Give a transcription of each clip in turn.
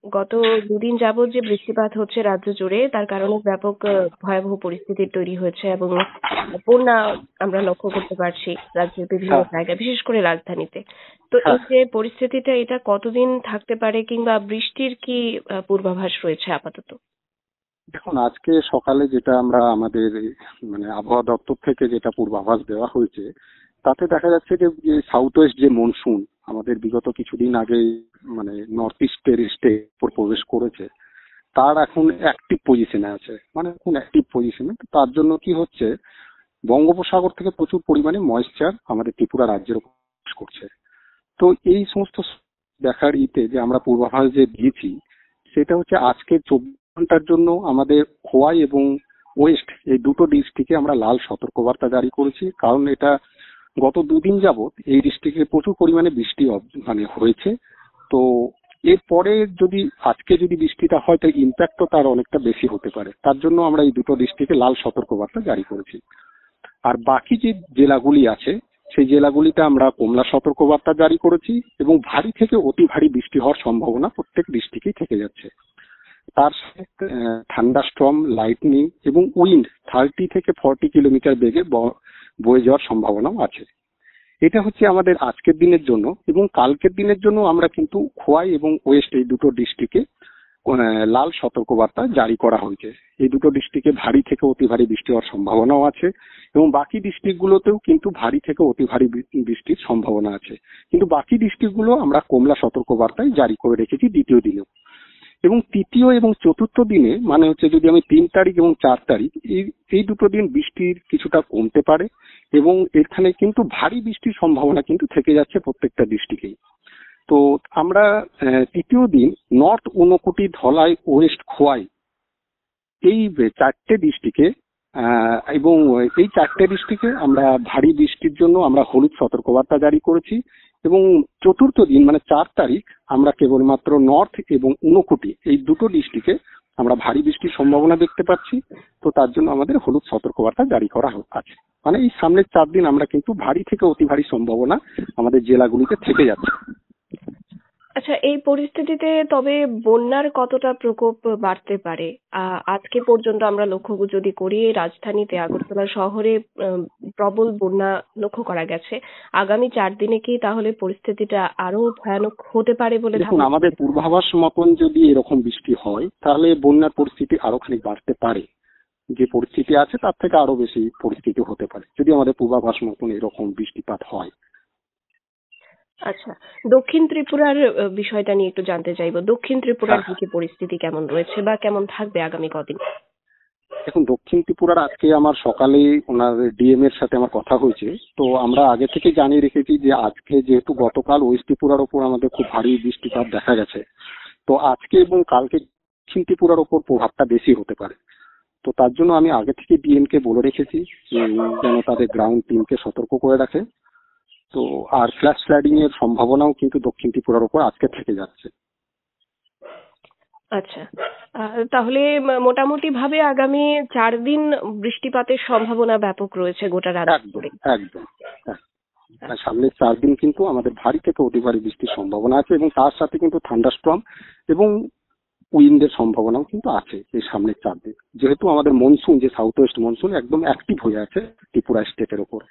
গত দুদিন যাবৎ যে বৃষ্টিপাত হচ্ছে রাজ্য জুড়ে তার কারণে ব্যাপক ভয়াবহ পরিস্থিতির তৈরি হয়েছে এবং বন্যা আমরা লক্ষ্য করতে পারছি রাজ্যের বিভিন্ন হ্যাঁ, জায়গায়, বিশেষ করে রাজধানীতে। তো এই হ্যাঁ। যে পরিস্থিতিটা, এটা কতদিন থাকতে পারে কিংবা বৃষ্টির কি পূর্বাভাস রয়েছে আপাতত? দেখুন, আজকে সকালে যেটা আমরা আমাদের মানে আবহাওয়া দপ্তর থেকে যেটা পূর্বাভাস দেওয়া হয়েছে, তাতে দেখা যাচ্ছে যে সাউথ ওয়েস্ট যে মনসুন আমাদের বিগত কিছুদিন আগে মানে নর্থ ইস্টের উপর প্রবেশ করেছে, তার এখন অ্যাক্টিভ পজিশনে আছে। মানে এখন অ্যাক্টিভ পজিশনে, তার জন্য কি হচ্ছে, বঙ্গোপসাগর থেকে প্রচুর পরিমাণে ময়েশ্চার আমাদের ত্রিপুরা রাজ্যের উপর প্রবেশ করছে। তো এই সমস্ত দেখার যে আমরা পূর্বাভাস যে দিয়েছি, সেটা হচ্ছে আজকে 24 ঘন্টার জন্য আমাদের খোয়াই এবং ওয়েস্ট এই দুটো ডিস্ট্রিক্টে আমরা লাল সতর্কবার্তা জারি করেছি। কারণ এটা গত দুদিন যাবত এই ডিস্ট্রিক্টে প্রচুর পরিমাণে বৃষ্টি মানে হয়েছে। তো এরপরে যদি আজকে যদি বৃষ্টিটা হয়, তো ইম্প্যাক্টও তার অনেকটা বেশি হতে পারে। তার জন্য আমরা এই দুটো ডিস্ট্রিক্টে লাল সতর্কবার্তা জারি করেছি। আর বাকি যে জেলাগুলি আছে, সেই জেলাগুলিতে আমরা কমলা সতর্কবার্তা জারি করেছি এবং ভারী থেকে অতি ভারী বৃষ্টি হওয়ার সম্ভাবনা প্রত্যেক ডিস্ট্রিক্টেই থেকে যাচ্ছে। তার সাথে থান্ডারস্টর্ম, লাইটনিং এবং উইন্ড 30 থেকে 40 কিলোমিটার বেগে বয়ে যাওয়ার সম্ভাবনাও আছে। এটা হচ্ছে আমাদের আজকের দিনের জন্য। এবং কালকের দিনের জন্য আমরা কিন্তু খোয়াই এবং ওয়েস্ট এই দুটো ডিস্ট্রিক্টে লাল সতর্কবার্তা জারি করা হয়েছে। এই দুটো ডিস্ট্রিক্টে ভারী থেকে অতি ভারী বৃষ্টি হওয়ার সম্ভাবনাও আছে এবং বাকি ডিস্ট্রিক্টগুলোতেও কিন্তু ভারী থেকে অতি ভারী বৃষ্টির সম্ভাবনা আছে। কিন্তু বাকি ডিস্ট্রিক্টগুলো আমরা কমলা সতর্কবার্তায় জারি করে রেখেছি দ্বিতীয় দিনেও। এবং তৃতীয় এবং চতুর্থ দিনে, মানে হচ্ছে যদি আমি 3 তারিখ এবং 4 তারিখ, এই দুটো দিন বৃষ্টির কিছুটা কমতে পারে এবং এখানে কিন্তু ভারী বৃষ্টির সম্ভাবনা কিন্তু থেকে যাচ্ছে প্রত্যেকটা ডিস্ট্রিক্টেই। তো আমরা তৃতীয় দিন নর্থ ঊনকোটি, ধলাই, ওয়েস্ট, খোয়াই এই 4টে ডিস্ট্রিক্টে এবং এই 4টে ডিস্ট্রিক্টে আমরা ভারী বৃষ্টির জন্য আমরা হলুদ সতর্কবার্তা জারি করেছি। এবং চতুর্থ দিন মানে 4 তারিখ আমরা কেবলমাত্র নর্থ এবং ঊনকোটি এই দুটো ডিস্ট্রিক্টে আমরা ভারী বৃষ্টির সম্ভাবনা দেখতে পাচ্ছি। তো তার জন্য আমাদের হলুদ সতর্কবার্তা জারি করা আছে। মানে এই সামনের 4 দিন আমরা কিন্তু ভারী থেকে অতি ভারী সম্ভাবনা আমাদের জেলাগুলিতে থেকে যাচ্ছে। আচ্ছা, এই পরিস্থিতিতে তবে বন্যার কতটা প্রকোপ বাড়তে পারে? আজকে পর্যন্ত আমরা লক্ষ্য যদি করি, রাজধানীতে আগরতলা শহরে প্রবল বন্যা লক্ষ্য করা গেছে। আগামী 4 দিনে কি তাহলে পরিস্থিতিটা আরো ভয়ানক হতে পারে বলে দেখুন, ধারণা আমাদের করছেন? পূর্বাভাস মতন যদি এরকম বৃষ্টি হয়, তাহলে বন্যার পরিস্থিতি আরো খানিক বাড়তে পারে। যে পরিস্থিতি আছে তার থেকে আরো বেশি পরিস্থিতি হতে পারে যদি আমাদের পূর্বাভাস মতন এরকম বৃষ্টিপাত হয়। আচ্ছা, দক্ষিণ ত্রিপুরার বিষয়টা নিয়ে একটু জানতে চাইবো। দক্ষিণ ত্রিপুরার হ্যাঁ, দিকে পরিস্থিতি কেমন রয়েছে বা কেমন থাকবে আগামী কদিন? দেখুন, দক্ষিণ ত্রিপুরার আজকে আমার সকালে ওনার ডিএম এর সাথে আমার কথা হয়েছে। তো আমরা আগে থেকে জানিয়ে রেখেছি যে আজকে যেহেতু গতকাল ওয়েস্ট ত্রিপুরার ওপর আমাদের খুব ভারী বৃষ্টিপাত দেখা গেছে, তো আজকে এবং কালকে দক্ষিণ ত্রিপুরার ওপর প্রভাবটা বেশি হতে পারে। তো তার জন্য আমি আগে থেকে ডিএম কে বলে রেখেছি যেন তাদের গ্রাউন্ড টিমকে সতর্ক করে রাখে। তো আর ফ্ল্যাশ ফ্লাডিং এর সম্ভাবনাও কিন্তু দক্ষিণ ত্রিপুরার উপর আজকে থেকে যাচ্ছে। আচ্ছা, তাহলে মোটামুটি ভাবে আগামী 4 দিন বৃষ্টিপাতের সম্ভাবনা ব্যাপক রয়েছে গোটা রাজ্য একদম, জুড়ে। একদম। হ্যাঁ, আর সামনের 4 দিন কিন্তু আমাদের ভারী থেকে অতি ভারী বৃষ্টির সম্ভাবনা আছে এবং তার সাথে কিন্তু থান্ডারস্টর্ম এবং উইন্ডের সম্ভাবনাও কিন্তু আছে এই সামনের 4 দিন। যেহেতু আমাদের মনসুন যে সাউথ ওয়েস্ট মনসুন একদম অ্যাক্টিভ হয়ে আছে ত্রিপুরা স্টেটের ওপর।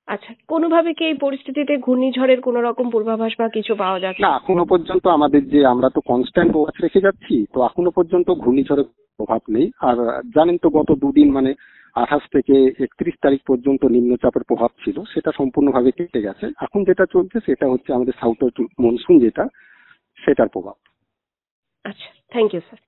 আচ্ছা, কোনোভাবে কি এই পরিস্থিতিতে ঘূর্ণিঝড়ের কোনো রকম পূর্বাভাস বা কিছু পাওয়া না, যাচ্ছে? এখনো পর্যন্ত আমাদের যে আমরা তো কনস্ট্যান্ট ওয়াচ রেখে যাচ্ছি, তো এখনো পর্যন্ত ঘূর্ণিঝড়ের প্রভাব নেই। আর জানেন তো গত দুদিন মানে 28 থেকে 31 তারিখ পর্যন্ত নিম্নচাপের প্রভাব ছিল, সেটা সম্পূর্ণভাবে কেটে গেছে। এখন যেটা চলছে সেটা হচ্ছে আমাদের সাউথ ওয়েস্ট মনসুন যেটা, সেটার প্রভাব। আচ্ছা, থ্যাংক ইউ স্যার।